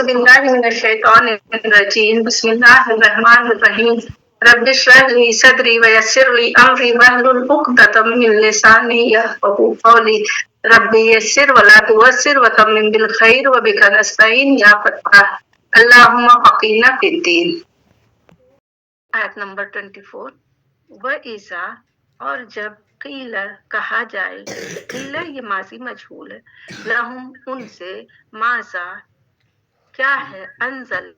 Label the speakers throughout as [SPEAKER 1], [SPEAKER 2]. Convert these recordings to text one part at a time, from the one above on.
[SPEAKER 1] أعوذ بالله من الشيطان الرجيم بسم الله الرحمن الرحيم رب اشرح لي صدري ويسر لي أمري واحلل عقدة من لساني يفقهوا قولي رب يسر ولا تعسر وتمم بالخير وبك نستعين يا فتاح اللهم فقهنا في الدين. آیت نمبر 24 وَإِذَا اور جب قیل کہا جائے، قیل یہ ماضی مجہول ہے، لہم ان سے، ماذا کیا ہے، انزل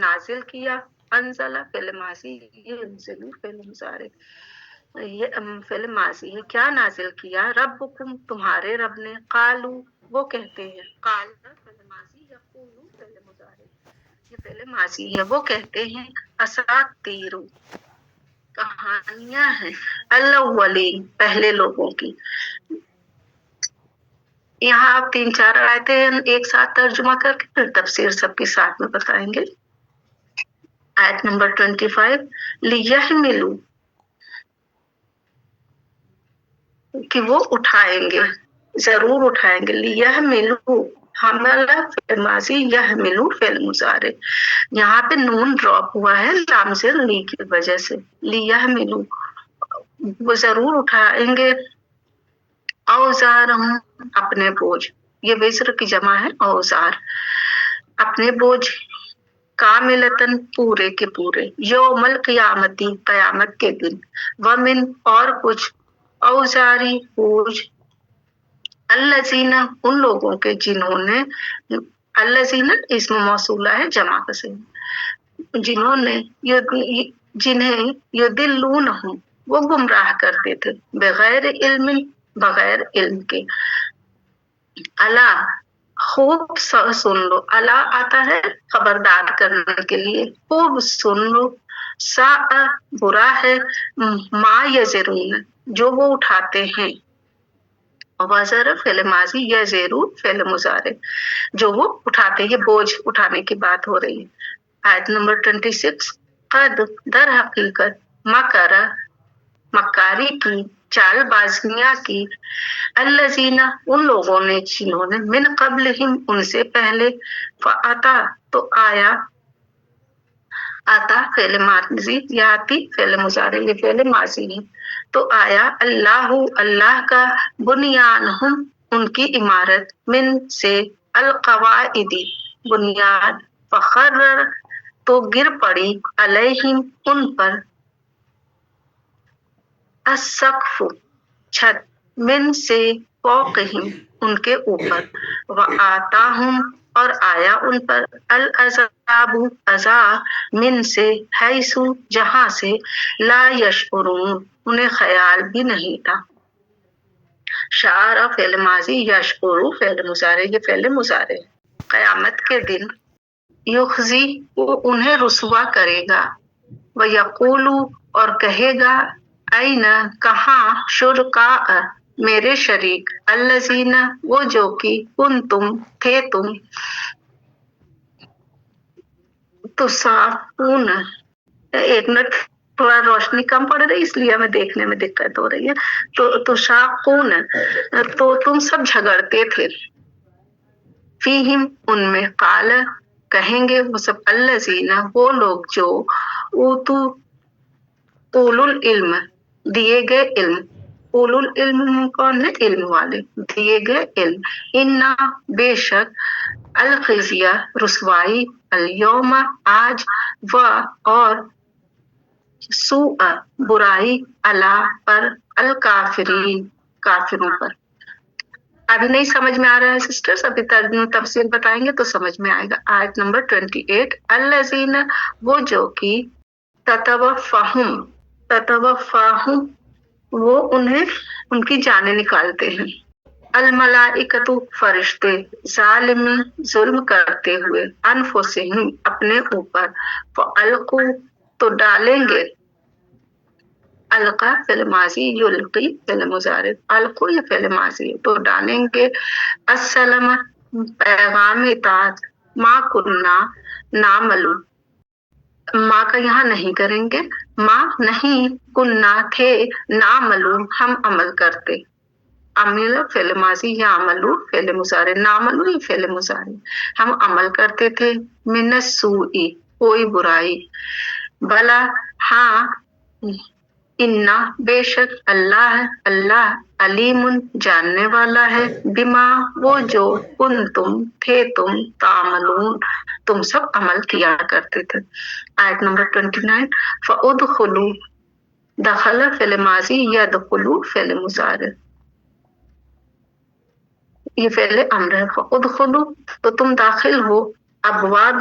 [SPEAKER 1] نازل کیا، انزل فعل ماضی، ینزلو فعل مضارع، یہ فعل ماضی ہے، کیا نازل کیا، ربکم تمہارے رب نے، قالو وہ کہتے ہیں، قال فعل ماضی، یقولو فعل مضارع، یہ فعل ماضی ہے، وہ کہتے ہیں، اساطیر کہانیاں ہیں، الاولین پہلے لوگوں کی. یہاں آپ 3-4 آیتیں ایک ساتھ ترجمہ کر کے پھر تفسیر سب کے ساتھ میں بتائیں گے. آیت نمبر 25 لیحملوا کہ وہ اٹھائیں گے، ضرور اٹھائیں گے، لیحملوا حمل فعل ماضی، یحملوا فعل مضارع، یہاں پہ نون ڈراپ ہوا ہے لام سے لی کی وجہ سے، لیحملوا وہ ضرور اٹھائیں گے، اوزارہم اپنے بوجھ، یہ وزر کی جمع ہے اوزار، اپنے بوجھ، کاملتن پورے کے پورے، یوم القیامتی قیامت کے دن، ومن اور کچھ، اوزاری بوجھ، الذین ان لوگوں کے جنہوں نے، الذین اسم موصولہ ہے جمع کا صحیح، جنہوں نے جنہیں یضلونہم وہ گمراہ کرتے تھے، بغیر علم بغیر علم کے، الا خوب سن لو، الا آتا ہے خبردار کرنے کے لیے، خوب سن لو، سا برا ہے، ما یزرون جو وہ اٹھاتے ہیں، وزر فعل ماضی، یزرو فعل مضارع جو وہ اٹھاتے ہیں، بوجھ اٹھانے کی بات ہو رہی ہے. آیت نمبر 26 قد در حقیقت مکر مکاری کی، چال بازیاں کی، الذین ان لوگوں نے جنہوں نے، من قبلہم ان سے پہلے، فاتا تو آیا، آتا فعل ماضی، یاتی فعل مضارع، یہ فعل ماضی ہے، تو آیا اللہ اللہ کا، بنیانہم ان کی عمارت، من سے، القواعدی بنیاد، فخرر تو گر پڑی، علیہم ان پر، السقف چھت، من سے، فوقہم ان کے اوپر، وآتاہم اور آیا ان پر، العذاب عذاب، من سے، حیث جہاں سے، لا یشعرون انہیں خیال بھی نہیں تھا. شعر فعل ماضی، یشعر فعل مضارع، یہ فعل مضارع، قیامت کے دن، یخزی وہ انہیں رسوا کرے گا، ویقول اور کہے گا، این کہاں، شرکاء میرے شریک، الذین وہ جو کہ، کنتم تھے تم، تصافون ایک منٹ تھوڑا روشنی کم پڑ رہی اس لیے ہمیں دیکھنے میں دقت ہو رہی ہے، تو تشاقون تو تم سب جھگڑتے تھے، فیہم ان میں، قال کہیں گے وہ سب، الذین وہ لوگ جو، اوتو اولو العلم دیے گئے علم، اولو العلم کون ہے، علم والے، دیے گئے علم، انا بے شک، الخزی رسوائی، الیوم آج، و اور، سوء برائی، علی پر، الکافرین کافروں پر. ابھی نہیں سمجھ میں آ رہا ہے سسٹرز، ابھی تفصیل بتائیں گے تو سمجھ میں آئے گا. آیت نمبر 28 الذین وہ جو کہ، تتوفاہم وہ انہیں ان کی جانیں نکالتے ہیں، الملائکۃ فرشتے، ظالم ظلم کرتے ہوئے، انفسہم اپنے اوپر، فالقوا تو ڈالیں گے، القا فعل ماضی، یلقی فعل مضارع، القوا یہ فعل ماضی تو ڈالیں گے، السلام پیغام اطاعت، ما کننا نعمل ماں کا یہاں نہیں کریں گے، ماں نہیں، کننا تھے، نعمل ہم عمل کرتے، अमिल फेल माजी या अमलू फेल मुजारे, नामलू ये फेल मुजारे, हम अमल करते थे, मिनस सूई कोई बुराई, बला हाँ, इन्ना बेशक अल्लाह अलीमुन जानने वाला है, बिमा वो जो तुम तामलून तुम सब अमल किया करते थे। आयत नंबर 29, फउदखुलू दखल फेल माजी यदखुलू फेल मुजारे, ये फेल अम्र है। फउदखुलू तो तुम दाखिल हो, अबवाब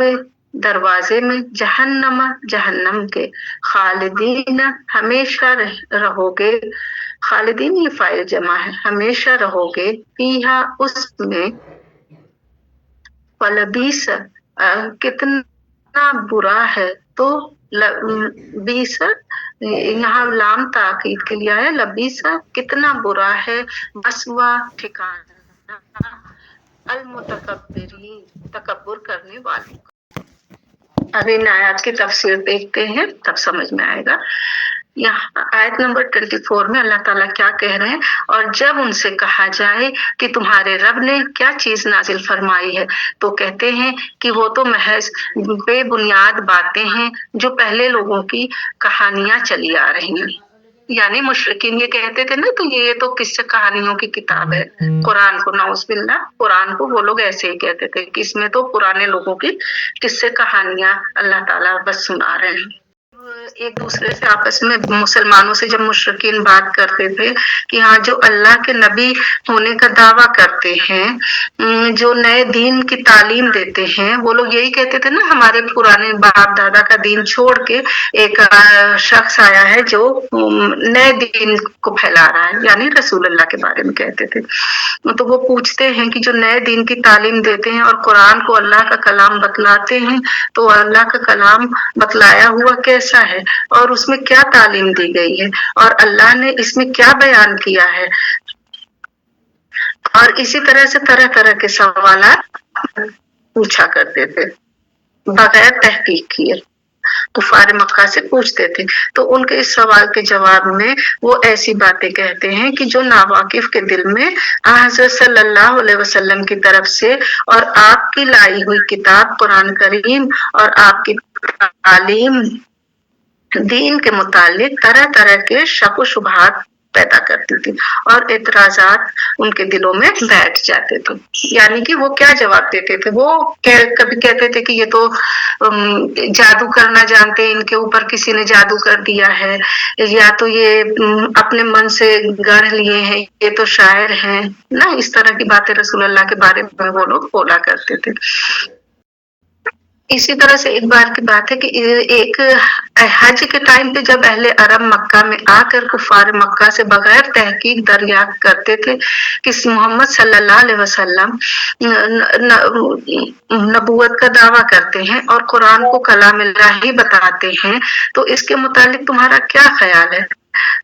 [SPEAKER 1] दरवाजे में, जहन्नम के, खालिदीन हमेशा रहोगे, खालिदीन ये फाइल जमा है, हमेशा रहोगे, फीहा उसमें, फलबीस कितना बुरा है, तो बीस यहाँ लाम ताकीद के लिए है, लबीस कितना बुरा है, मसवा ठिकाना, अलमुतकब्बिरीन तकब्बुर करने वालों का। अब इन आयत की तफसीर देखते हैं, तब समझ में आएगा। यहाँ आयत नंबर 24 में अल्लाह ताला क्या कह रहे हैं, और जब उनसे कहा जाए कि तुम्हारे रब ने क्या चीज नाजिल फरमाई है, तो कहते हैं कि वो तो महज बेबुनियाद बातें हैं जो पहले लोगों की कहानियां चली आ रही हैं। यानी मुशरिकीन ये कहते थे ना, तो ये तो किस्से कहानियों की किताब है, कुरान को नाउज़ुबिल्लाह, कुरान को वो लोग ऐसे ही कहते थे कि इसमें तो पुराने लोगों की किस्से कहानियां अल्लाह ताला बस सुना रहे हैं। एक दूसरे से आपस में मुसलमानों से जब मुशरिकीन बात करते थे कि हाँ जो अल्लाह के नबी होने का दावा करते हैं, जो नए दीन की तालीम देते हैं, वो लोग यही कहते थे ना, हमारे पुराने बाप दादा का दीन छोड़ के एक शख्स आया है जो नए दीन को फैला रहा है, यानी रसूल अल्लाह के बारे में कहते थे। तो वो पूछते हैं कि जो नए दीन की तालीम देते हैं और कुरान को अल्लाह का कलाम बतलाते हैं, तो अल्लाह का कलाम बतलाया हुआ कैसा है और उसमें क्या तालीम दी गई है और अल्लाह ने इसमें क्या बयान किया है, और इसी तरह से तरह तरह के सवालात पूछा करते थे बगैर तहकीक किए। कुफार मक्का से पूछते थे, तो उनके इस सवाल के जवाब में वो ऐसी बातें कहते हैं कि जो नावाकिफ के दिल में हज़रत सल्लल्लाहु अलैहि वसल्लम की तरफ से और आपकी लाई हुई किताब कुरान करीम और आपकी तालीम दीन के मुतालिक तरह तरह के शक व शुबहात पैदा करती थी और एतराजात उनके दिलों में बैठ जाते थे। यानी कि वो क्या जवाब देते थे, वो कभी कहते थे कि ये तो जादू करना जानते हैं, इनके ऊपर किसी ने जादू कर दिया है, या तो ये अपने मन से गढ़ लिए हैं, ये तो शायर हैं ना, इस तरह की बातें रसूल अल्लाह के बारे में वो लोग बोला करते थे। इसी तरह से एक बार की बात है कि एक हज के टाइम पे जब अहले अरब मक्का में आकर कुफार मक्का से बगैर तहकीक दरियाफ्त करते थे कि मोहम्मद सल्लल्लाहु अलैहि वसल्लम नबूवत का दावा करते हैं और कुरान को कलाम-ए-इलाही ही बताते हैं, तो इसके मुतालिक तुम्हारा क्या ख्याल है?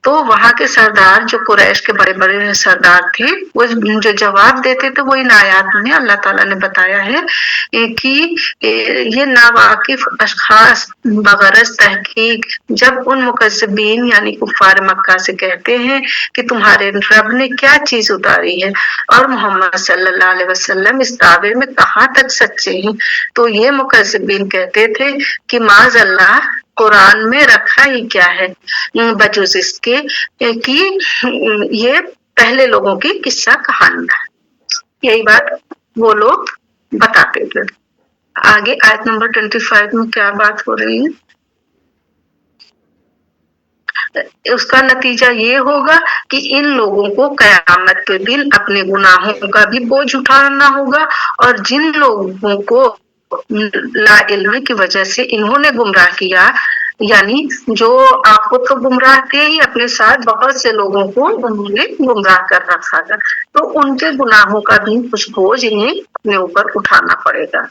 [SPEAKER 1] तो वहां के सरदार जो कुरैश के बड़े बड़े सरदार थे, वो जो जवाब देते थे वो इन आयात में अल्लाह ताला ने बताया है कि ये नावाकिफ अशखास बगरज तहकीक जब उन मुकज़्ज़बीन यानी कुफार मक्का से कहते हैं कि तुम्हारे रब ने क्या चीज उतारी है और मोहम्मद सल्लल्लाहु अलैहि वसल्लम इस दावे में कहाँ तक सच्चे हैं, तो ये मुकज़्ज़बीन कहते थे कि माज़अल्लाह कुरान में रखा ही क्या है बजुज़ इसके कि ये पहले लोगों की किस्सा कहानी है। यही बात वो लोग बताते थे। आगे आयत नंबर 25 में क्या बात हो रही है, उसका नतीजा ये होगा कि इन लोगों को कयामत के दिन अपने गुनाहों का भी बोझ उठाना होगा, और जिन लोगों को ला इल्मी की वजह से इन्होंने गुमराह किया, यानी जो आपको तो गुमराह थे ही, अपने साथ बहुत से लोगों को उन्होंने गुमराह कर रखा था, तो उनके गुनाहों का भी कुछ बोझ इन्हें अपने ऊपर उठाना पड़ेगा।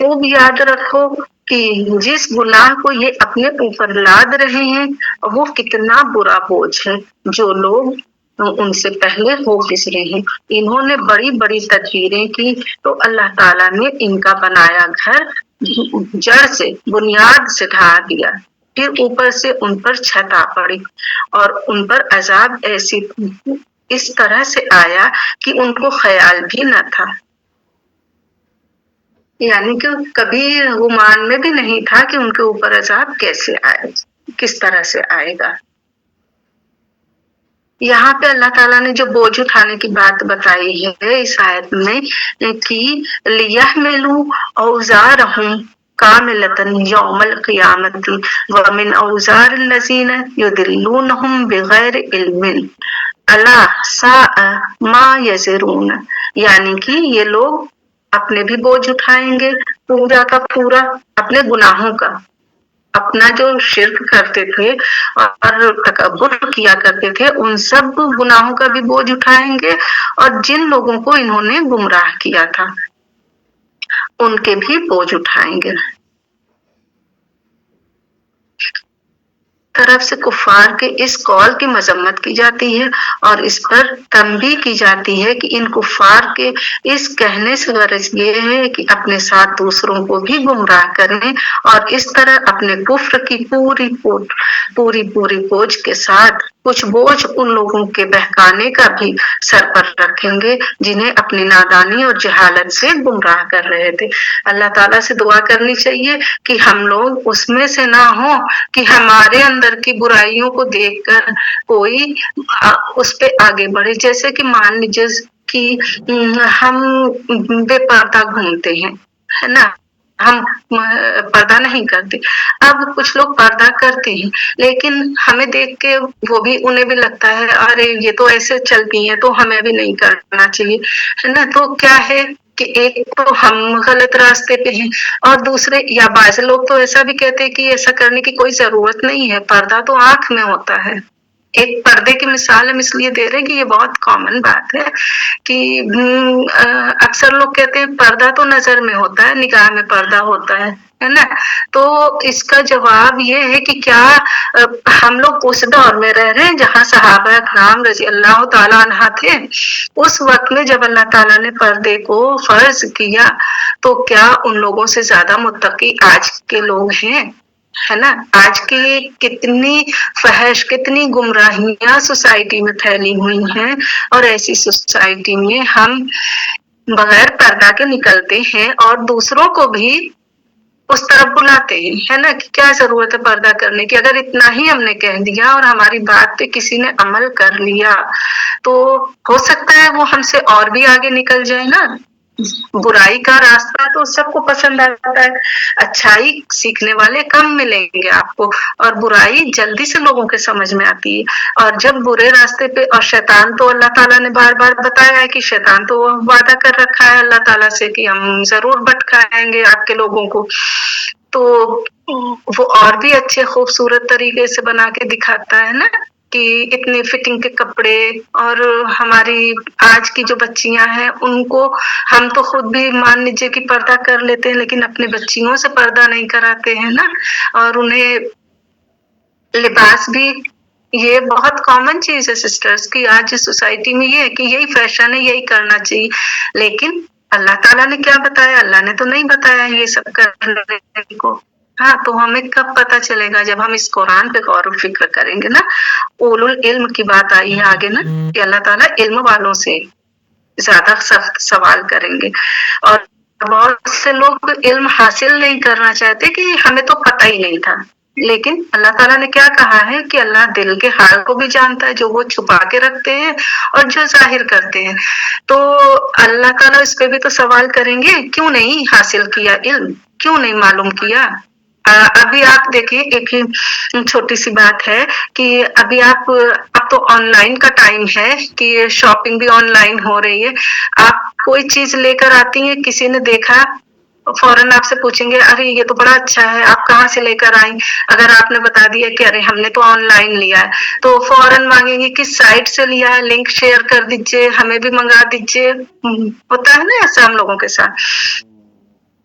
[SPEAKER 1] तो याद रखो कि जिस गुनाह को ये अपने ऊपर लाद रहे हैं वो कितना बुरा बोझ है जो लोग उनसे पहले हो गुजरे हैं। इन्होंने बड़ी बड़ी तदबीरें की तो अल्लाह ताला ने इनका बनाया घर जड़ से बुनियाद से ढा दिया, फिर ऊपर से उन पर छत आ पड़ी और उन पर अजाब ऐसी इस तरह से आया कि उनको ख्याल भी न था, यानी कि कभी गुमान में भी नहीं था कि उनके ऊपर अजाब कैसे आए, किस तरह से आएगा। यहाँ पे अल्लाह ताला ने जो बोझ उठाने की बात बताई है इस आयत में कि लियहमिलू औज़ारहुम कामिलतन यौमल क़ियामती व मिन औज़ारिल्लज़ीना युदिल्लूनहुम बिग़ैरि इल्मिन अला साअ मा यज़िरून, यानी कि ये लोग अपने भी बोझ उठाएंगे पूरा का पूरा, अपने गुनाहों का, अपना जो शिर्क करते थे और तकब्बुर किया करते थे उन सब गुनाहों का भी बोझ उठाएंगे, और जिन लोगों को इन्होंने गुमराह किया था उनके भी बोझ उठाएंगे। तरफ से कुफार के इस कौल की मजम्मत की जाती है और इस पर तंबीह की जाती है कि इन कुफार के इस कहने से गरज ये है कि अपने साथ दूसरों को भी गुमराह करें और इस तरह अपने कुफ्र की पूरी बोझ के साथ कुछ बोझ उन लोगों के बहकाने का भी सर पर रखेंगे जिन्हें अपनी नादानी और जहालत से गुमराह कर रहे थे। अल्लाह ताला से दुआ करनी चाहिए कि हम लोग उसमें से ना हो कि हमारे अंदर की बुराइयों को देखकर कोई उस पे आगे बढ़े। जैसे कि मान लीजिए कि हम बेपर्दा घूमते हैं, है ना, हम पर्दा नहीं करते। अब कुछ लोग पर्दा करते हैं लेकिन हमें देख के वो भी, उन्हें भी लगता है अरे ये तो ऐसे चलती है तो हमें भी नहीं करना चाहिए, है ना। तो क्या है कि एक तो हम गलत रास्ते पे हैं और दूसरे या बाज़ लोग तो ऐसा भी कहते हैं कि ऐसा करने की कोई जरूरत नहीं है, पर्दा तो आंख में होता है। एक पर्दे की मिसाल हम इसलिए दे रहे हैं कि ये बहुत कॉमन बात है कि अक्सर लोग कहते हैं पर्दा तो नजर में होता है, निगाह में पर्दा होता है ना। तो इसका जवाब ये है कि क्या हम लोग उस दौर में रह रहे हैं जहाँ सहाबा किराम रज़ी अल्लाह ताला अन्हा थे। उस वक्त में जब अल्लाह ताला ने पर्दे को फर्ज किया तो क्या उन लोगों से ज्यादा मुत्तकी आज के लोग हैं, है ना। आज की कितनी फहश, कितनी गुमराहियां सोसाइटी में फैली हुई हैं और ऐसी सोसाइटी में हम बगैर पर्दा के निकलते हैं और दूसरों को भी उस तरफ बुलाते हैं, है ना, कि क्या जरूरत है पर्दा करने की। अगर इतना ही हमने कह दिया और हमारी बात पे किसी ने अमल कर लिया तो हो सकता है वो हमसे और भी आगे निकल जाए ना। बुराई का रास्ता तो सबको पसंद आता है, अच्छाई सीखने वाले कम मिलेंगे आपको और बुराई जल्दी से लोगों के समझ में आती है। और जब बुरे रास्ते पे, और शैतान तो अल्लाह ताला ने बार बार बताया है कि शैतान तो वादा कर रखा है अल्लाह ताला से कि हम जरूर भटकाएंगे आपके लोगों को, तो वो और भी अच्छे खूबसूरत तरीके से बना के दिखाता है ना कि इतनी फिटिंग के कपड़े, और हमारी आज की जो बच्चियां हैं उनको हम तो खुद भी मान लीजिए कि पर्दा कर लेते हैं लेकिन अपने बच्चियों से पर्दा नहीं कराते हैं ना। और उन्हें लिबास भी, ये बहुत कॉमन चीज है सिस्टर्स की आज सोसाइटी में, ये है कि यही फैशन है, यही करना चाहिए। लेकिन अल्लाह ताला ने क्या बताया? अल्लाह ने तो नहीं बताया ये सब करने को। हाँ, तो हमें कब पता चलेगा? जब हम इस कुरान पे गौर और फिक्र करेंगे ना। उलुल इल्म की बात आई है आगे ना कि अल्लाह ताला इल्म वालों से ज्यादा सख्त सवाल करेंगे। और बहुत से लोग इल्म हासिल नहीं करना चाहते कि हमें तो पता ही नहीं था, लेकिन अल्लाह ताला ने क्या कहा है कि अल्लाह दिल के हाल को भी जानता है, जो वो छुपा के रखते हैं और जो जाहिर करते हैं। तो अल्लाह ताला इस पे भी तो सवाल करेंगे, क्यों नहीं हासिल किया इल्म, क्यों नहीं मालूम किया। अभी आप देखिए, एक ही छोटी सी बात है कि अभी अब तो ऑनलाइन का टाइम है कि शॉपिंग भी ऑनलाइन हो रही है। आप कोई चीज लेकर आती हैं, किसी ने देखा, फौरन आपसे पूछेंगे अरे ये तो बड़ा अच्छा है, आप कहाँ से लेकर आई। अगर आपने बता दिया कि अरे हमने तो ऑनलाइन लिया है, तो फौरन मांगेंगे किस साइट से लिया है, लिंक शेयर कर दीजिए, हमें भी मंगा दीजिए। होता है ना ऐसा हम लोगों के साथ।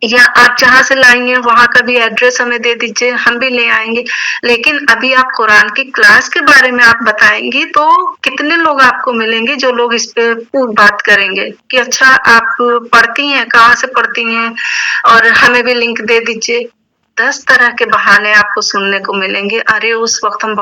[SPEAKER 1] या आप जहाँ से लाई हैं वहां का भी एड्रेस हमें दे दीजिए, हम भी ले आएंगे। लेकिन अभी आप कुरान की क्लास के बारे में आप बताएंगी तो कितने लोग आपको मिलेंगे जो लोग इस पे बात करेंगे कि अच्छा आप पढ़ती हैं, कहाँ से पढ़ती हैं और हमें भी लिंक दे दीजिए। 10 तरह के बहाने आपको सुनने को मिलेंगे। अरे उस वक्त हम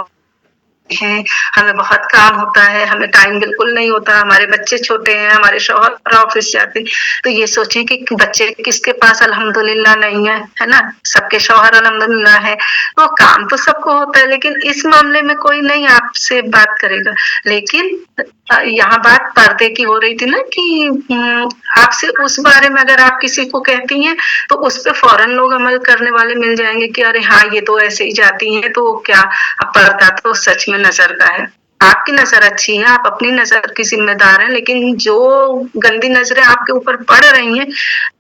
[SPEAKER 1] हैं, हमें बहुत काम होता है, हमें टाइम बिल्कुल नहीं होता, हमारे बच्चे छोटे हैं, हमारे शौहर ऑफिस जाते हैं, तो ये सोचें कि बच्चे किसके पास अल्हम्दुलिल्लाह नहीं है ना? सबके शौहर अल्हम्दुलिल्लाह है, तो काम तो सबको होता है, लेकिन इस मामले में कोई नहीं आपसे बात करेगा। लेकिन यहाँ बात पर्दे की हो रही थी ना कि आपसे उस बारे में अगर आप किसी को कहती हैं, तो उस पे फौरन लोग अमल करने वाले मिल जाएंगे कि अरे हाँ, ये तो ऐसे ही जाती हैं, तो क्या अब पर्दा तो सच में नजर का है। आपकी नजर अच्छी है, आप अपनी नजर की जिम्मेदार हैं, लेकिन जो गंदी नजरें आपके ऊपर पड़ रही हैं,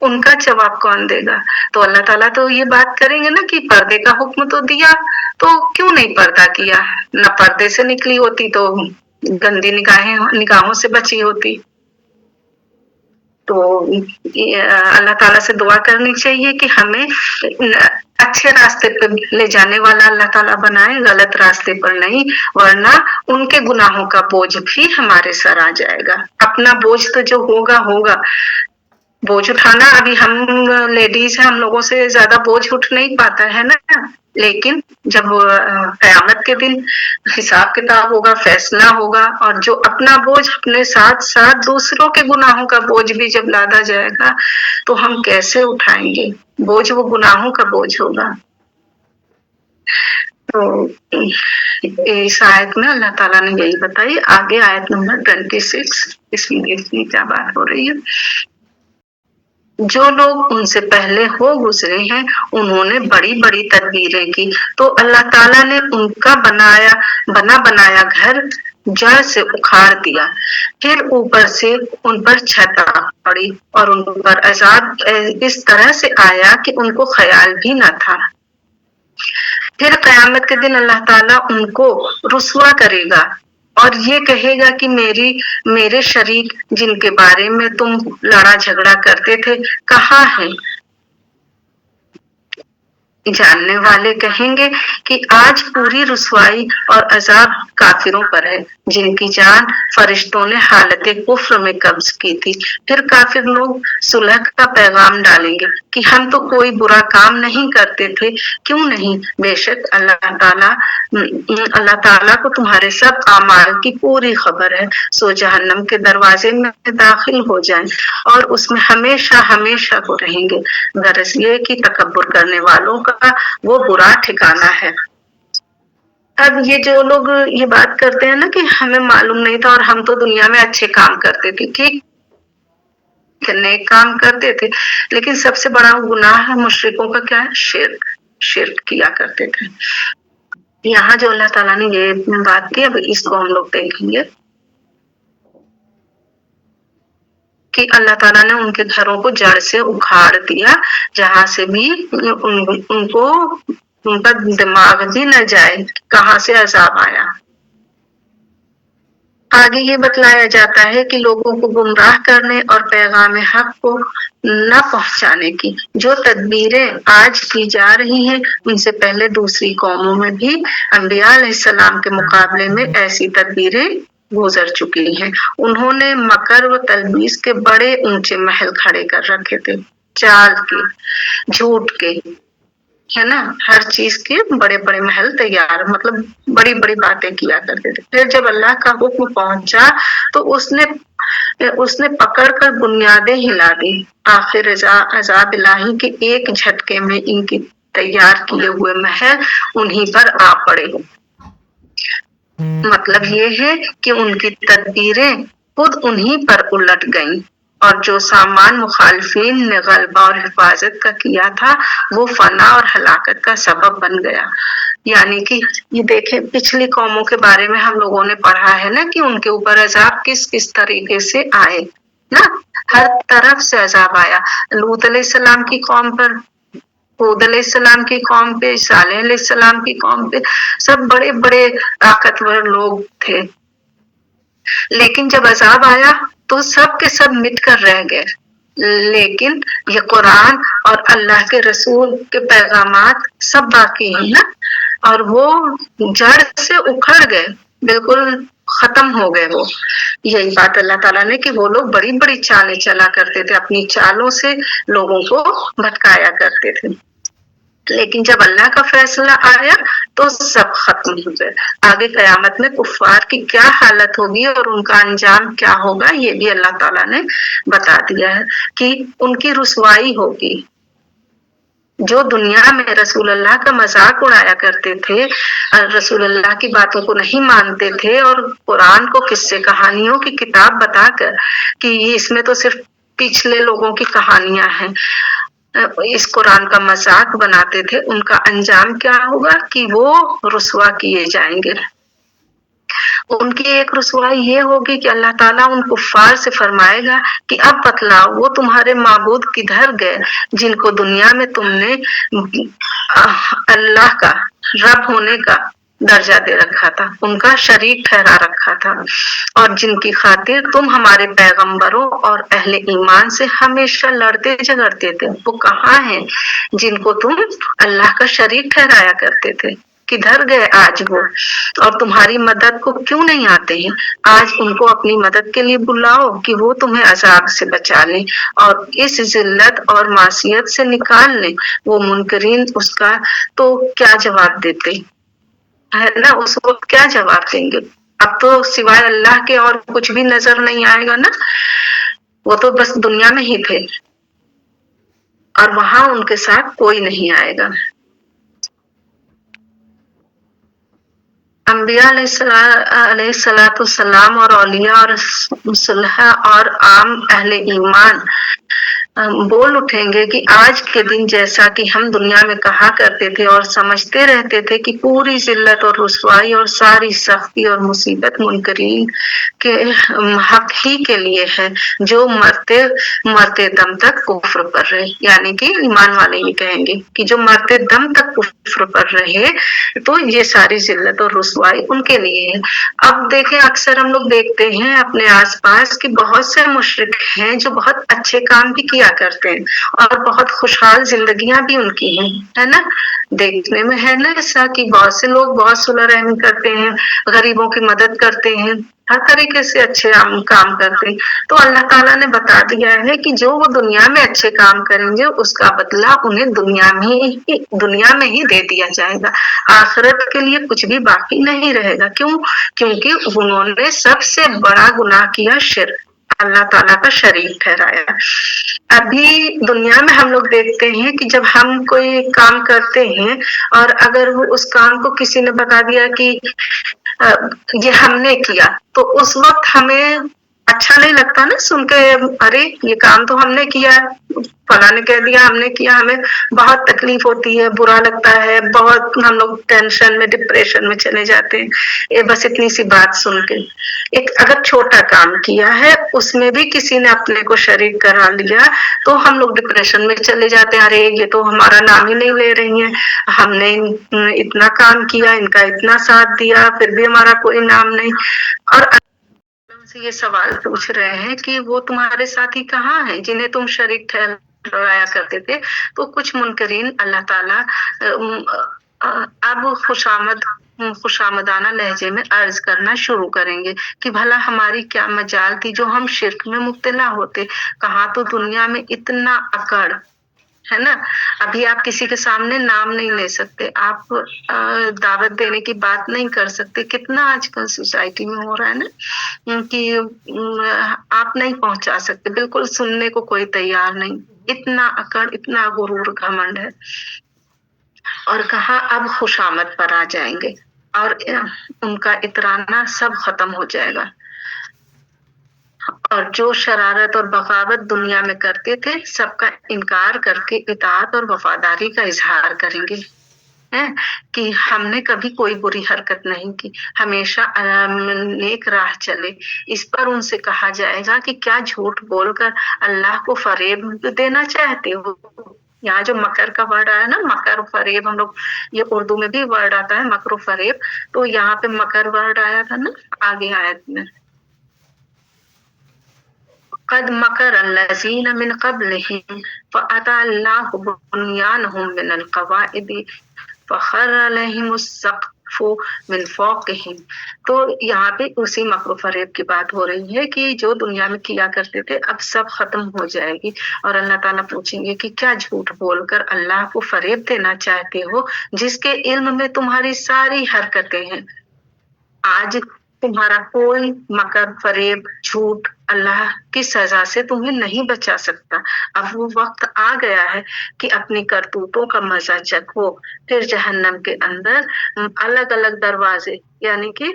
[SPEAKER 1] उनका जवाब कौन देगा? तो अल्लाह ताला तो ये बात करेंगे ना कि पर्दे का हुक्म तो दिया, तो क्यों नहीं पर्दा किया? न पर्दे से निकली होती तो गंदी निगाहों से बची होती। तो अल्लाह ताला से दुआ करनी चाहिए कि हमें अच्छे रास्ते पे ले जाने वाला अल्लाह ताला बनाए, गलत रास्ते पर नहीं, वरना उनके गुनाहों का बोझ भी हमारे सर आ जाएगा। अपना बोझ तो जो होगा होगा, बोझ उठाना अभी हम लेडीज हैं, हम लोगों से ज्यादा बोझ उठ नहीं पाता है ना, लेकिन जब कयामत के दिन हिसाब किताब होगा, फैसला होगा, और जो अपना बोझ अपने साथ साथ दूसरों के गुनाहों का बोझ भी जब लादा जाएगा, तो हम कैसे उठाएंगे? बोझ वो गुनाहों का बोझ होगा। तो इस आयत में अल्लाह ताला ने यही बताई। आगे आयत नंबर 26, इसमें क्या बात हो रही है? जो लोग उनसे पहले हो गुजरे हैं, उन्होंने बड़ी बड़ी तदबीरें की, तो अल्लाह ताला ने उनका बना बनाया घर जड़ से उखाड़ दिया, फिर ऊपर से उन पर छत आ पड़ी और उन पर अजाब इस तरह से आया कि उनको ख्याल भी न था। फिर कयामत के दिन अल्लाह ताला उनको रुसवा करेगा और ये कहेगा कि मेरे शरीक जिनके बारे में तुम लड़ा झगड़ा करते थे, कहाँ हैं? जानने वाले कहेंगे कि आज पूरी रुसवाई और अजाब काफिरों पर है, जिनकी जान फरिश्तों ने हालत कुफ्र में कब्ज की थी। फिर काफिर लोग सुलह का पैगाम डालेंगे कि हम तो कोई बुरा काम नहीं करते थे, क्यों नहीं? बेशक अल्लाह ताला को तुम्हारे सब आमाल की पूरी खबर है, सो जहन्नम के दरवाजे में दाखिल हो जाएं और उसमें हमेशा हमेशा को रहेंगे। गरज ये कि तकब्बुर करने वालों का वो बुरा ठिकाना है। अब ये जो लोग ये बात करते हैं ना कि हमें मालूम नहीं था और हम तो दुनिया में अच्छे काम करते थे, ठीक, नेक काम करते थे, लेकिन सबसे बड़ा गुनाह मुशरिकों का क्या है? शिर्क किया करते थे। यहाँ जो अल्लाह ताला ने ये बात की, अब इसको हम लोग देखेंगे कि अल्लाह ताला ने उनके घरों को जड़ से उखाड़ दिया, जहां से भी उनको उनका दिमाग भी न जाए कहां से अजाब आया। आगे ये बतलाया जाता है कि लोगों को गुमराह करने और पैगाम हक को न पहुंचाने की जो तदबीरें आज की जा रही हैं, उनसे पहले दूसरी कौमों में भी अंबिया अलैहिस्सलाम के मुकाबले में ऐसी तदबीरें गुजर चुकी हैं। उन्होंने मकर व तलबीस के बड़े ऊंचे महल खड़े कर रखे थे, चाल के, झूठ के, है ना, हर चीज के बड़े बड़े महल तैयार, मतलब बड़ी बड़ी बातें किया करते थे। फिर जब अल्लाह का हुक्म पहुंचा तो उसने पकड़ कर बुनियादें हिला दी। आखिर अजाब इलाही के एक झटके में इनकी तैयार किए हुए महल उन्हीं पर आ पड़े। मतलब ये है कि उनकी तदबीरें खुद उन्हीं पर उलट गईं और जो सामान मुखालिफिन ने गलबा और हिफाजत का किया था, वो फना और हलाकत का सबब बन गया। यानी कि ये देखें, पिछली कौमों के बारे में हम लोगों ने पढ़ा है ना कि उनके ऊपर अजाब किस किस तरीके से आए ना, हर तरफ से अजाब आया। लूत अलैहिस्सलाम की कौम पर, हूद अलैहिस्सलाम की कौम पे, सालेह अलैहिस्सलाम की कौम पे, सब बड़े बड़े ताकतवर लोग थे, लेकिन जब अजाब आया तो सब के सब मिट कर रह गए। लेकिन ये कुरान और अल्लाह के रसूल के पैगामात सब बाकी हैं ना, और वो जड़ से उखड़ गए, बिल्कुल खत्म हो गए वो। यही बात अल्लाह ताला ने कि वो लोग बड़ी बड़ी चालें चला करते थे, अपनी चालों से लोगों को भटकाया करते थे। लेकिन जब अल्लाह का फैसला आया तो सब खत्म हो गए। आगे कयामत में कुफ्फार की क्या हालत होगी और उनका अंजाम क्या होगा, ये भी अल्लाह ताला ने बता दिया है कि उनकी रुसवाई होगी। जो दुनिया में रसूल अल्लाह का मजाक उड़ाया करते थे, रसूल अल्लाह की बातों को नहीं मानते थे और कुरान को किस्से कहानियों की किताब बताकर कि इसमें तो सिर्फ पिछले लोगों की कहानियां हैं, इस कुरान का मजाक बनाते थे, उनका अंजाम क्या होगा कि वो रुसवा किए जाएंगे। उनकी एक रुसवाई ये होगी कि अल्लाह ताला उन कुफ्फार से फरमाएगा कि अब बतलाओ वो तुम्हारे माबूद किधर गए जिनको दुनिया में तुमने अल्लाह का रब होने का दर्जा दे रखा था, उनका शरीक ठहरा रखा था, और जिनकी खातिर तुम हमारे पैगंबरों और अहले ईमान से हमेशा लड़ते झगड़ते थे, वो कहाँ हैं जिनको तुम अल्लाह का शरीक ठहराया करते थे, किधर गए आज वो, और तुम्हारी मदद को क्यों नहीं आते हैं। आज उनको अपनी मदद के लिए बुलाओ कि वो तुम्हें अजाब से बचा लें और इस जिल्लत और मासियत से निकाल लें। वो मुनकरीन उसका तो क्या जवाब देते है ना, उस वक्त क्या जवाब देंगे। अब तो सिवाय अल्लाह के और कुछ भी नजर नहीं आएगा ना, वो तो बस दुनिया में ही थे और वहां उनके साथ कोई नहीं आएगा। अंबिया अलैहिस्सलाम और औलिया और सुलह और आम अहले ईमान बोल उठेंगे कि आज के दिन जैसा कि हम दुनिया में कहा करते थे और समझते रहते थे कि पूरी जिल्लत और रुसवाई और सारी सख्ती और मुसीबत मुनकरीन के हक ही के लिए है, जो मरते मरते दम तक कुफ्र पर रहे। यानी कि ईमान वाले ये कहेंगे कि जो मरते दम तक कुफ्र पर रहे तो ये सारी जिल्लत और रुसवाई उनके लिए है। अब देखें, अक्सर हम लोग देखते हैं अपने आसपास कि बहुत से मुशरिक हैं जो बहुत अच्छे काम भी किया करते हैं और बहुत खुशहाल जिंदगियां भी उनकी हैं, है ना। देखने में है ना ऐसा कि बहुत से लोग बहुत सुलह रहमी करते हैं, गरीबों की मदद करते हैं, हर तरीके से अच्छे काम करते हैं। तो अल्लाह ताला ने बता दिया है कि जो वो दुनिया में अच्छे काम करेंगे उसका बदला उन्हें दुनिया में ही दे दिया जाएगा। आखिरत के लिए कुछ भी बाकी नहीं रहेगा। क्यों? क्योंकि उन्होंने सबसे बड़ा गुनाह किया, शिर्क, अल्लाह ताला का शरीक ठहराया। अभी दुनिया में हम लोग देखते हैं कि जब हम कोई काम करते हैं और अगर वो उस काम को किसी ने बता दिया कि ये हमने किया, तो उस वक्त हमें अच्छा नहीं लगता ना सुन के, अरे ये काम तो हमने किया, फला ने कह दिया हमने किया, हमें बहुत तकलीफ होती है, बुरा लगता है, बहुत हम लोग टेंशन में डिप्रेशन में चले जाते हैं ये बस इतनी सी बात सुन के। एक अगर छोटा काम किया है उसमें भी किसी ने अपने को शरीक करा लिया तो हम लोग डिप्रेशन में चले जाते हैं, अरे ये तो हमारा नाम ही नहीं ले रही है, हमने इतना काम किया, इनका इतना साथ दिया, फिर भी हमारा कोई नाम नहीं। और से ये सवाल पूछ रहे हैं कि वो तुम्हारे साथी कहाँ हैं जिन्हें तुम शरीक ठहराया करते थे। तो कुछ मुनकरीन अल्लाह ताला अब खुशामदाना लहजे में अर्ज करना शुरू करेंगे कि भला हमारी क्या मजाल थी जो हम शिर्क में मुब्तला होते। कहाँ तो दुनिया में इतना अकड़ है ना, अभी आप किसी के सामने नाम नहीं ले सकते, आप दावत देने की बात नहीं कर सकते। कितना आजकल सोसाइटी में हो रहा है ना कि आप नहीं पहुंचा सकते, बिल्कुल सुनने को कोई तैयार नहीं। इतना अकड़, इतना गुरूर, घमंड है। और कहा अब खुशामद पर आ जाएंगे और उनका इतराना सब खत्म हो जाएगा। और जो शरारत और बगावत दुनिया में करते थे सबका इनकार करके इताअत और वफादारी का इजहार करेंगे, है कि हमने कभी कोई बुरी हरकत नहीं की, हमेशा नेक राह चले। इस पर उनसे कहा जाएगा कि क्या झूठ बोलकर अल्लाह को फरेब देना चाहते हो। यहाँ जो मकर का वर्ड आया ना, मकर फरेब, हम लोग ये उर्दू में भी वर्ड आता है मकर फरेब, तो यहाँ पे मकर वर्ड आया था ना आगे आयत में। कद मकर अल्लज़ीन मिन क़ब्लिहिम फ़अताल्लाहु बुनियानहुम मिनल क़वाइद फ़ख़र्र अलैहिमुस सक़्फ़ फो मिन फौक़िहिम। तो यहाँ पे उसी मक्र फरेब की बात हो रही है कि जो दुनिया में किया करते थे अब सब खत्म हो जाएगी। और अल्लाह ताला पूछेंगे कि क्या झूठ बोलकर अल्लाह को फरेब देना चाहते हो, जिसके इल्म में तुम्हारी सारी हरकतें हैं। आज तुम्हारा कोई मकर फरेब झूठ अल्लाह की सजा से तुम्हें नहीं बचा सकता। अब वो वक्त आ गया है कि अपनी करतूतों का मजा चखो। फिर जहन्नम के अंदर अलग अलग दरवाजे, यानी कि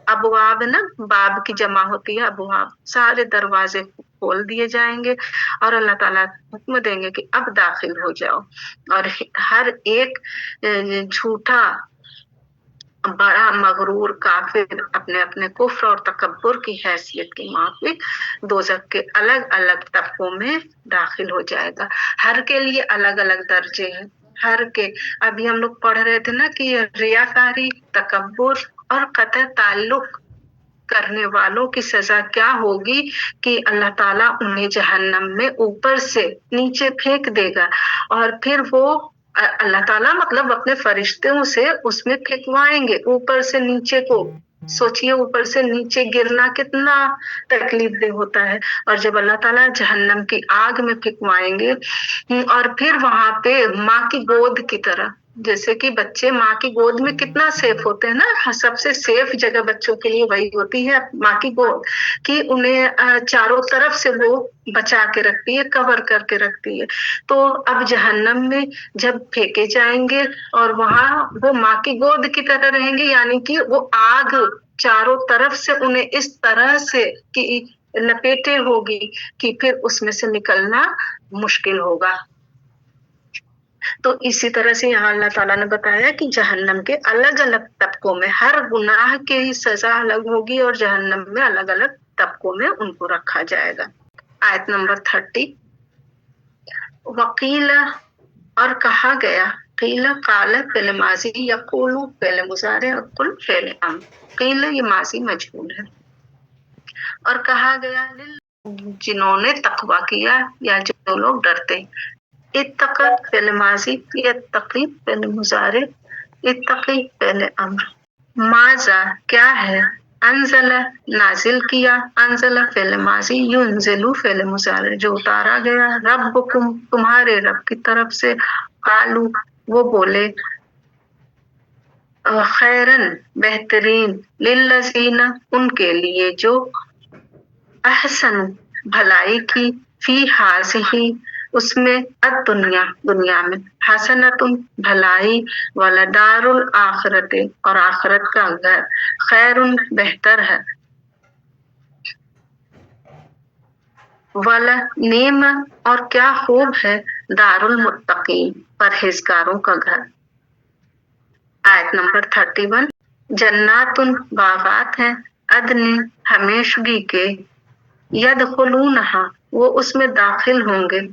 [SPEAKER 1] अबवाब ना, बाब की जमा होती है अबवाब, सारे दरवाजे खोल दिए जाएंगे और अल्लाह ताला हुक्म देंगे कि अब दाखिल हो जाओ। और हर एक झूठा बड़ा मगरूर काफिर अपने अपने कुफ्र और तकब्बुर की हैसियत के मुताबिक दोज़ख के अलग अलग तबकों में दाखिल हो जाएगा। हर के लिए अलग अलग दर्जे हैं। हर के, अभी हम लोग पढ़ रहे थे ना कि रियाकारी, तकब्बुर और कतई ताल्लुक करने वालों की सजा क्या होगी कि अल्लाह ताला उन्हें जहन्नम में ऊपर से नीचे फेंक देगा। और फिर वो अल्लाह ताला मतलब अपने फरिश्तों से उसमें फेंकवाएंगे ऊपर से नीचे को। सोचिए ऊपर से नीचे गिरना कितना तकलीफ दे होता है। और जब अल्लाह ताला जहन्नम की आग में फेंकवाएंगे और फिर वहां पे माँ की गोद की तरह, जैसे कि बच्चे माँ की गोद में कितना सेफ होते हैं ना, सबसे सेफ जगह बच्चों के लिए वही होती है माँ की गोद, कि उन्हें चारों तरफ से वो बचा के रखती है, कवर करके रखती है। तो अब जहन्नम में जब फेंके जाएंगे और वहां वो माँ की गोद की तरह रहेंगे, यानी कि वो आग चारों तरफ से उन्हें इस तरह से कि लपेटे होगी कि फिर उसमें से निकलना मुश्किल होगा। तो इसी तरह से यहाँ अल्लाह ताला ने बताया कि जहन्नम के अलग अलग तबकों में हर गुनाह की ही सजा अलग होगी और जहन्नम में अलग अलग तबकों में उनको रखा जाएगा। आयत नंबर 30, वकील और कहा गया, कील काल फेल माजी यकूलु फेल मुजारे और कुल फेल अम। कील ये माजी मजहूल है। और कहा गया जिन्होंने तकवा किया या जो लोग डरते, इत्तक़ा फेल माजी, यत्तक़ी फेल मुजारे, इत्तक़ी फेल अम्र। माजा क्या है, अंज़ला नाजिल किया, अंज़ला फेल माजी, युनज़िलु फेल मुजारे जो उतारा गया, रब्बुकुम तुम्हारे रब की तरफ से, कालू वो बोले, खैरन बेहतरीन, लिल्लज़ीना उनके लिए जो अहसन भलाई की, फी हाज़िही उसमें, दुनिया दुनिया में, हसनतुन भलाई, वलदारुल आखिरत और आखिरत का घर, खैरुन बेहतर है, वला नेम और क्या खूब है, दारुल मुत्तकीन परहेजगारों का घर। आयत नंबर 31, जन्नातुन बागात हैं, अदन हमेशगी के, यदखुलूनहा वो उसमें दाखिल होंगे,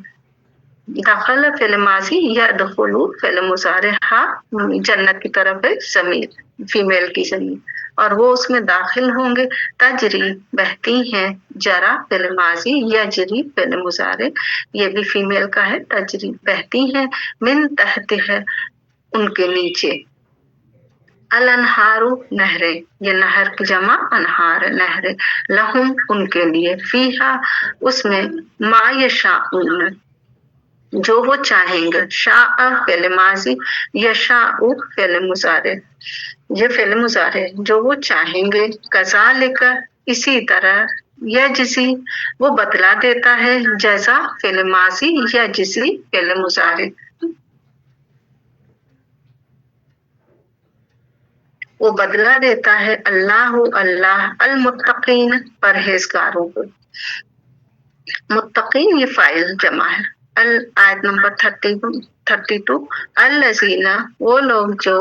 [SPEAKER 1] दखल फिल माजी यदखुलू फिल मुजारिहा जन्नत की तरफ है ज़मीर फीमेल की ज़मीर, और वो उसमें दाखिल होंगे, तजरी बहती हैं, जरा फिल माजी यजरी फिल मुजारे ये भी फीमेल का है, तजरी बहती हैं, मिन तहत है उनके नीचे, अल अनहारू नहरें, ये नहर की जमा अनहार नहरें, लहुम उनके लिए, फीहा उसमें, मा यशाऊन जो वो चाहेंगे, शाअ फेल माजी यशाउ फेल मुजारे ये फेल मुजारे जो वो चाहेंगे, कज़ालिका इसी तरह, यजज़ी वो बदला देता है, जज़ा फेल माजी यजज़ी फेल मुजारे वो बदला देता है, अल्लाह अल्लाह अल मुत्तकीन परहेजगारों को। मुत्तकीन ये फाइल जमा है। आयत नंबर 32, अल्लज़ीना वो लोग जो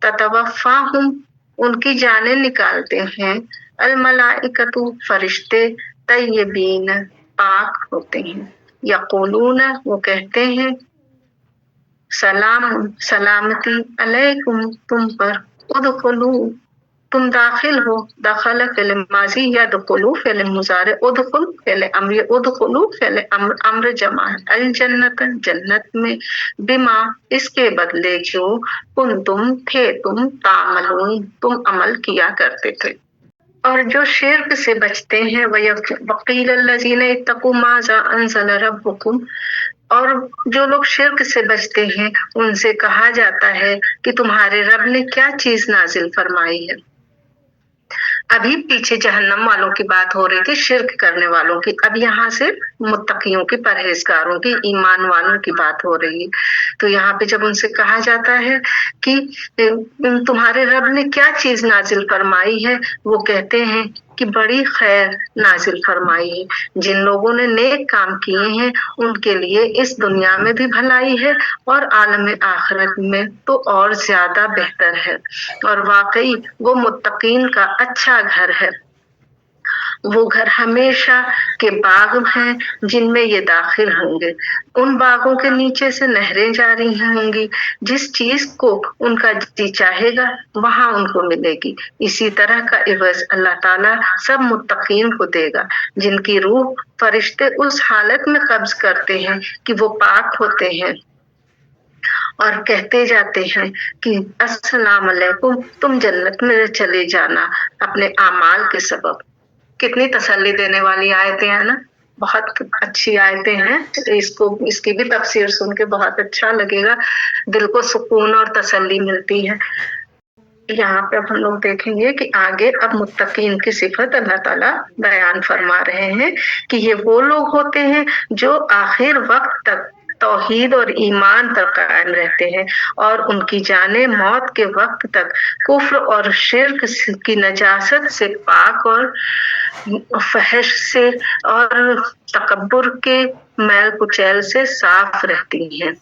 [SPEAKER 1] ततवफ़ाहुम उनकी जानें निकालते हैं, अल मलाइकतु फरिश्ते, तय्यबीन पाक होते हैं, यक़ूलून वो कहते हैं, सलाम सलामती अलैकुम तुम पर, उदखुलू तुम दाखिल हो, दखल फ़िल माज़ी यदखुलु फ़िल मुज़ारे, उदखुल फ़िल अम्र, उदखुलु फ़िल अम्र जमा है। अल जन्नत, जन्नत में, बिमा इसके बदले जो, कुंतुम थे तुम, तामलून तुम अमल किया करते थे। और जो शिर्क से बचते हैं, वकील लजीन इत्तकू माज़ा अंज़ल रब्बुकुम, और जो लोग शिर्क से बचते हैं उनसे कहा जाता है कि तुम्हारे रब ने क्या चीज नाजिल फरमाई है। अभी पीछे जहन्नम वालों की बात हो रही थी, शिर्क करने वालों की, अब यहाँ से मुत्तकियों की, परहेजगारों की, ईमान वालों की बात हो रही है। तो यहाँ पे जब उनसे कहा जाता है कि तुम्हारे रब ने क्या चीज नाजिल फरमाई है, वो कहते हैं कि बड़ी खैर नाजिल फरमाई है। जिन लोगों ने नेक काम किए हैं उनके लिए इस दुनिया में भी भलाई है और आलम आखिरत में तो और ज्यादा बेहतर है। और वाकई वो मुत्तकीन का अच्छा घर है। वो घर हमेशा के बाग हैं जिनमें ये दाखिल होंगे। उन बागों के नीचे से नहरें जारी होंगी। जिस चीज को उनका जी चाहेगा वहां उनको मिलेगी। इसी तरह का इवज अल्लाह ताला सब मुत्तकीन को देगा, जिनकी रूह फरिश्ते उस हालत में कब्ज करते हैं कि वो पाक होते हैं और कहते जाते हैं कि अस्सलाम अलैकुम, तुम जन्नत में चले जाना अपने आमाल के सबब। कितनी तसल्ली देने वाली आयतें हैं ना, बहुत अच्छी आयतें हैं। इसकी भी तफसीर सुन के बहुत अच्छा लगेगा, दिल को सुकून और तसल्ली मिलती है। यहाँ पे अब हम लोग देखेंगे कि आगे अब मुत्तकीन की सिफत अल्लाह ताला बयान फरमा रहे हैं कि ये वो लोग होते हैं जो आखिर वक्त तक तौहीद और ईमान पर कायम रहते हैं और उनकी जाने मौत के वक्त तक कुफ्र और शिर्क की नजासत से पाक और फहश से और तकब्बुर के मैल कुचैल से साफ रहती हैं।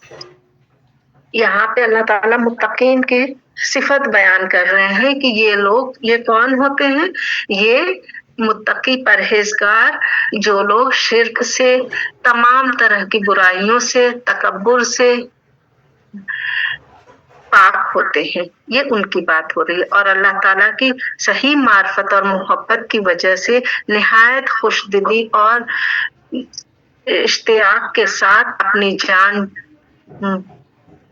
[SPEAKER 1] यहाँ पे अल्लाह ताला मुत्तकीन की सिफत बयान कर रहे हैं कि ये लोग, ये कौन होते हैं? ये मुत्तकी परहेजगार जो लोग शिर्क से, तमाम तरह की बुराइयों से, तकब्बुर से पाक होते हैं, ये उनकी बात हो रही है। और अल्लाह ताला की सही मार्फत और मोहब्बत की वजह से निहायत खुशदिली और इश्तियाक के साथ अपनी जान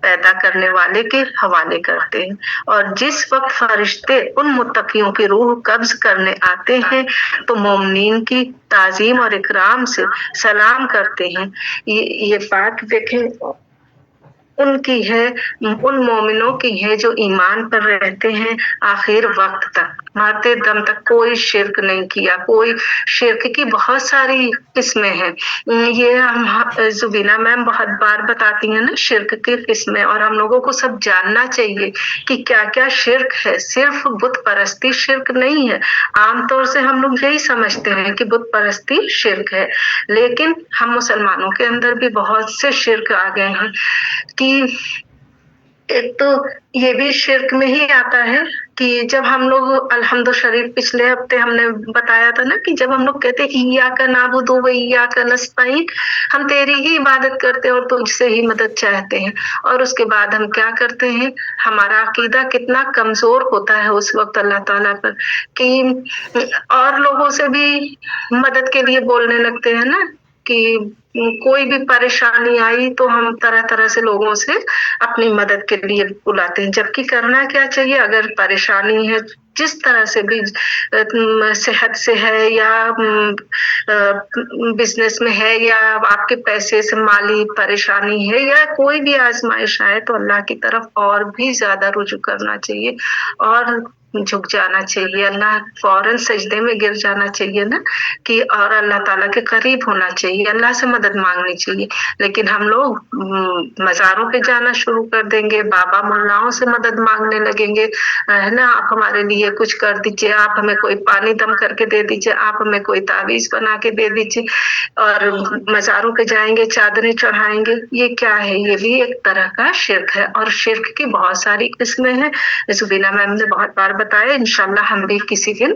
[SPEAKER 1] पैदा करने वाले के हवाले करते हैं। और जिस वक्त फरिश्ते उन मुत्तकियों की रूह कब्ज करने आते हैं तो मोमिनीन की ताजीम और इकराम से सलाम करते हैं। ये बात देखें उनकी है, उन मोमिनों की है जो ईमान पर रहते हैं आखिर वक्त तक, मरते दम तक कोई शिर्क नहीं किया। कोई शिर्क की बहुत सारी किस्में हैं, ये हम जुबीना मैम बहुत बार बताती हैं ना शिर्क की किस्में, और हम लोगों को सब जानना चाहिए कि क्या क्या शिर्क है। सिर्फ बुत परस्ती शिर्क नहीं है। आमतौर से हम लोग यही समझते हैं कि बुत परस्ती शिर्क है, लेकिन हम मुसलमानों के अंदर भी बहुत से शिर्क आ गए हैं कि एक तो ये भी शिर्क में ही आता है कि जब हम लोग अलहम्दु शरीफ पिछले हफ्ते हमने बताया था ना कि जब हम लोग कहते हैं इय्याका नअबुदु व इय्याका नस्तईन, हम तेरी ही इबादत करते हैं और तुझसे ही मदद चाहते हैं, और उसके बाद हम क्या करते हैं, हमारा अकीदा कितना कमजोर होता है उस वक्त अल्लाह ताला पर कि और लोगों से भी मदद के लिए बोलने लगते हैं ना कि कोई भी परेशानी आई तो हम तरह तरह से लोगों से अपनी मदद के लिए बुलाते हैं, जबकि करना क्या चाहिए? अगर परेशानी है जिस तरह से भी, सेहत से है या बिजनेस में है या आपके पैसे से माली परेशानी है या कोई भी आजमाइश आए, तो अल्लाह की तरफ और भी ज्यादा रुजू करना चाहिए और झुक जाना चाहिए। अल्लाह फौरन सजदे में गिर जाना चाहिए ना कि, और अल्लाह ताला के करीब होना चाहिए, अल्लाह से मदद मांगनी चाहिए। लेकिन हम लोग मज़ारों पे जाना शुरू कर देंगे, बाबा मुल्लाओं से मदद मांगने लगेंगे, है ना, आप हमारे लिए कुछ कर दीजिए, आप हमें कोई पानी दम करके दे दीजिए, आप हमें कोई तावीज बना के दे दीजिए, और मज़ारों पे जाएंगे, चादरें चढ़ाएंगे। ये क्या है? ये भी एक तरह का शिर्क है, और शिर्क की बहुत सारी किस्में हैं। जुबीना मैम ने बहुत बार बताया, इंशाल्लाह हम भी किसी दिन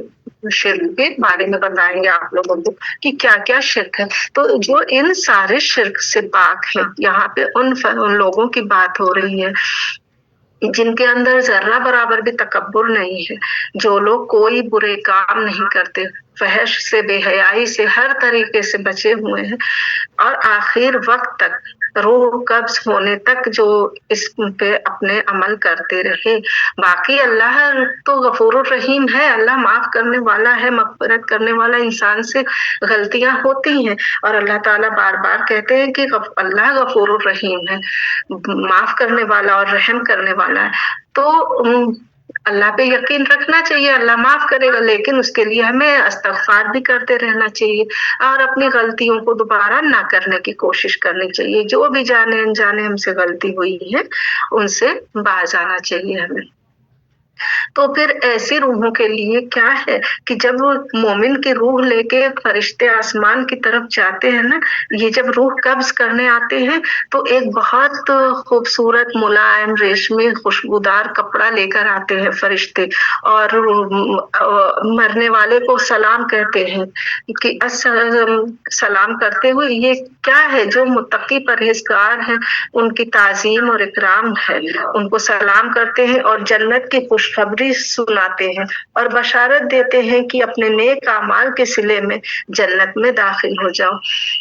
[SPEAKER 1] शिर्क के बारे में बताएंगे आप लोगों को कि क्या क्या शिर्क है। तो जो इन सारे शिर्क से पाक है, यहाँ पे उन लोगों की बात हो रही है जिनके अंदर जर्रा बराबर भी तकब्बुर नहीं है, जो लोग कोई बुरे काम नहीं करते, फहश से, बेहयाई से, हर तरीके से बचे हुए हैं और आखिर वक्त तक, रूह कब्ज होने तक जो इस पे अपने अमल करते रहे। बाकी अल्लाह तो गफूरुर रहीम है, अल्लाह माफ करने वाला है, मग़फ़िरत करने वाला। इंसान से गलतियां होती हैं और अल्लाह ताला बार बार कहते हैं कि अल्लाह गफूरुर रहीम है, माफ करने वाला और रहम करने वाला है। तो अल्लाह पे यकीन रखना चाहिए, अल्लाह माफ करेगा, लेकिन उसके लिए हमें इस्तिग़फ़ार भी करते रहना चाहिए और अपनी गलतियों को दोबारा ना करने की कोशिश करनी चाहिए। जो भी जाने अनजाने हमसे गलती हुई है, उनसे बाज आना चाहिए हमें। तो फिर ऐसी रूहों के लिए क्या है कि जब मोमिन की रूह लेके फरिश्ते आसमान की तरफ जाते हैं ना, ये जब रूह कब्ज करने आते हैं तो एक बहुत खूबसूरत मुलायम रेशमी खुशबूदार कपड़ा लेकर आते हैं फरिश्ते और मरने वाले को सलाम कहते हैं कि सलाम करते हुए, ये क्या है? जो मुत्तकी परहेजगार हैं उनकी ताज़ीम और इकराम है, उनको सलाम करते हैं और जन्नत की खुशखबरी सुनाते हैं और बशारत देते हैं कि अपने नेक अमाल के सिले में जन्नत में दाखिल हो जाओ।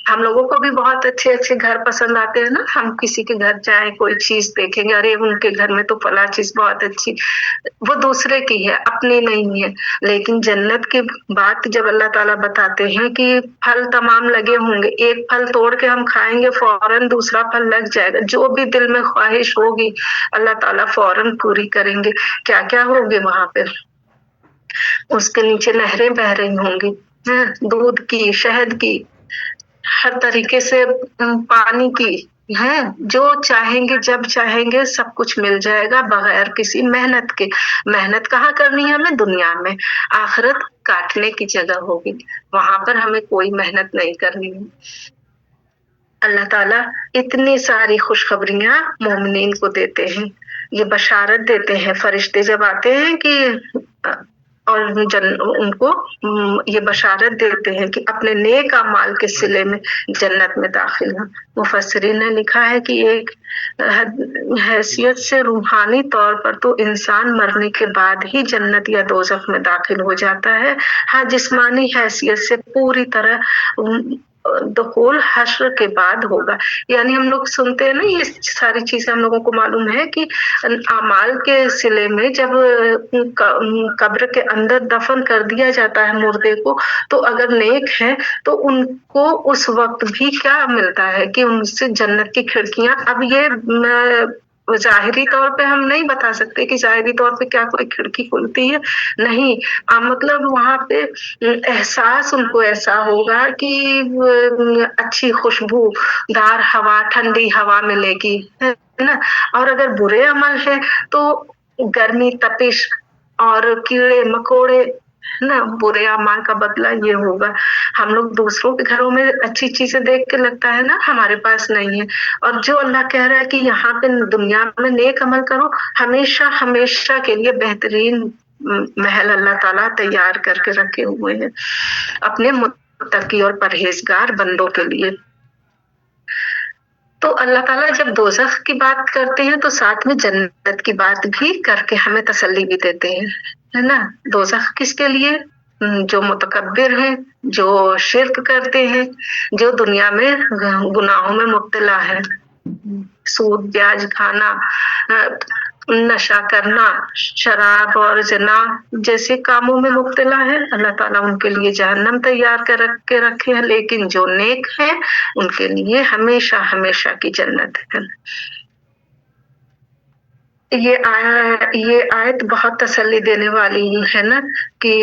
[SPEAKER 1] हम लोगों को भी बहुत अच्छे अच्छे घर पसंद आते हैं ना, हम किसी के घर जाएं, कोई चीज देखेंगे, अरे उनके घर में तो फला चीज बहुत अच्छी, वो दूसरे की है, अपनी नहीं है। लेकिन जन्नत की बात जब अल्लाह ताला बताते हैं कि फल तमाम लगे होंगे, एक फल तोड़ के हम खाएंगे, फौरन दूसरा फल लग जाएगा, जो भी दिल में ख्वाहिश होगी अल्लाह ताला फौरन पूरी करेंगे। क्या क्या होगे वहां पे? उसके नीचे नहरें बह रही होंगी, दूध की, शहद की, हर तरीके से पानी की, है जो चाहेंगे जब चाहेंगे सब कुछ मिल जाएगा बगैर किसी मेहनत के। मेहनत कहाँ करनी है हमें? दुनिया में। आखिरत काटने की जगह होगी, वहां पर हमें कोई मेहनत नहीं करनी है। अल्लाह ताला इतनी सारी खुशखबरियां मोमिनीन को देते हैं, ये बशारत देते हैं फरिश्ते जब आते हैं कि और उनको ये बशारत देते हैं कि अपने नेक अमाल के सिले में जन्नत में दाखिल हो। मुफस्सिरीन ने लिखा है कि एक हैसियत से रूहानी तौर पर तो इंसान मरने के बाद ही जन्नत या दोज़ख में दाखिल हो जाता है। हाँ, जिस्मानी हैसियत से पूरी तरह दुखूल हश्र के बाद होगा। यानी हम लोग सुनते हैं ना, ये सारी चीजें हम लोगों को मालूम है कि अमाल के सिले में जब कब्र के अंदर दफन कर दिया जाता है मुर्दे को, तो अगर नेक है तो उनको उस वक्त भी क्या मिलता है कि उनसे जन्नत की खिड़कियां, अब ये ज़ाहिरी तौर पे हम नहीं बता सकते कि ज़ाहिरी तौर पे क्या कोई खिड़की खुलती है, नहीं। मतलब वहाँ पे एहसास उनको ऐसा होगा कि अच्छी खुशबूदार हवा, ठंडी हवा मिलेगी, है ना? और अगर बुरे अमल है तो गर्मी, तपिश और कीड़े मकोड़े, ना, बुरे अमाल का बदला ये होगा। हम लोग दूसरों के घरों में अच्छी चीजें देख के लगता है ना हमारे पास नहीं है, और जो अल्लाह कह रहा है कि यहाँ पे दुनिया में नेक अमल करो, हमेशा हमेशा के लिए बेहतरीन महल अल्लाह ताला तैयार करके रखे हुए हैं अपने मुत्तकी और परहेजगार बंदों के लिए। तो अल्लाह ताला जब दोज़ख की बात करते हैं तो साथ में जन्नत की बात भी करके हमें तसल्ली भी देते हैं, है ना? दोज़ख किसके लिए? जो मुतकब्बिर हैं, जो शिर्क करते हैं, जो दुनिया में गुनाहों में मुब्तला है, सूद ब्याज खाना, नशा करना, शराब और ज़िना जैसे कामों में मुब्तला है, अल्लाह ताला उनके लिए जहन्नम तैयार कर रखे हैं। लेकिन जो नेक है उनके लिए हमेशा हमेशा की जन्नत है। ये आयत बहुत तसल्ली देने वाली है ना कि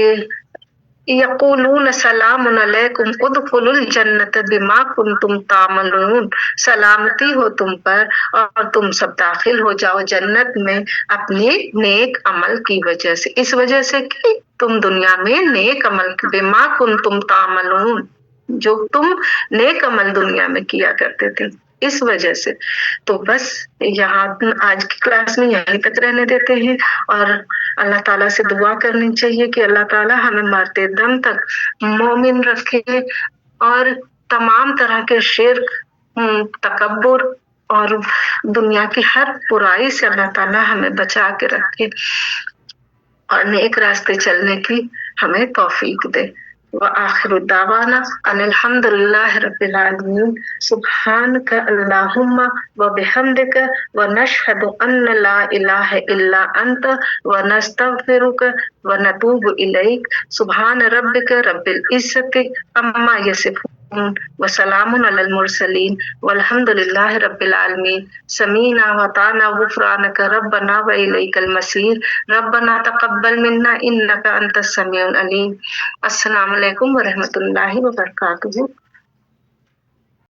[SPEAKER 1] यक़ूलून सलामुन अलैकुम उदखुलुल जन्नत बिमा कुन्तुम तामलून, सलामती हो तुम पर और तुम सब दाखिल हो जाओ जन्नत में अपने नेक अमल की वजह से। इस वजह से कि तुम दुनिया में नेक अमल, बिमा कुन्तुम तामलून, जो तुम नेक अमल दुनिया में किया करते थे, इस वजह से। तो बस यहाँ आज की क्लास में यहीं तक रहने देते हैं और अल्लाह ताला से दुआ करनी चाहिए कि अल्लाह ताला हमें मरते दम तक मोमिन रखे और तमाम तरह के शिर्क, तकब्बुर اور दुनिया की हर बुराई से अल्लाह ताला हमें बचा के रखे और नेक रास्ते चलने की हमें तौफीक दे। व आखिर दावाना अनिल हम्दुलिल्लाहि रब्बिल आलमीन सुब्हानका अल्लाहुम्मा व बिहम्दिका व नशहदु अन्न ला इलाहा इल्ला अंता व नस्तगफिरुका व नतूबु इलैक सुब्हान रब्बिका रब्बिल इज्जति अम्मा यसिफून व सलामुन अलल मुरसलीन वल्हम्दुलिल्लाहि रब्बिल आलमीन समीना व ताना गुफरानका रब्बना व इलैकल मसीर रब्बना तक़ब्बल मिन्ना इन्नका अंतस समीउल अलीम। अस्सलामु अलैकुम व रहमतुल्लाहि व बरकातुहू।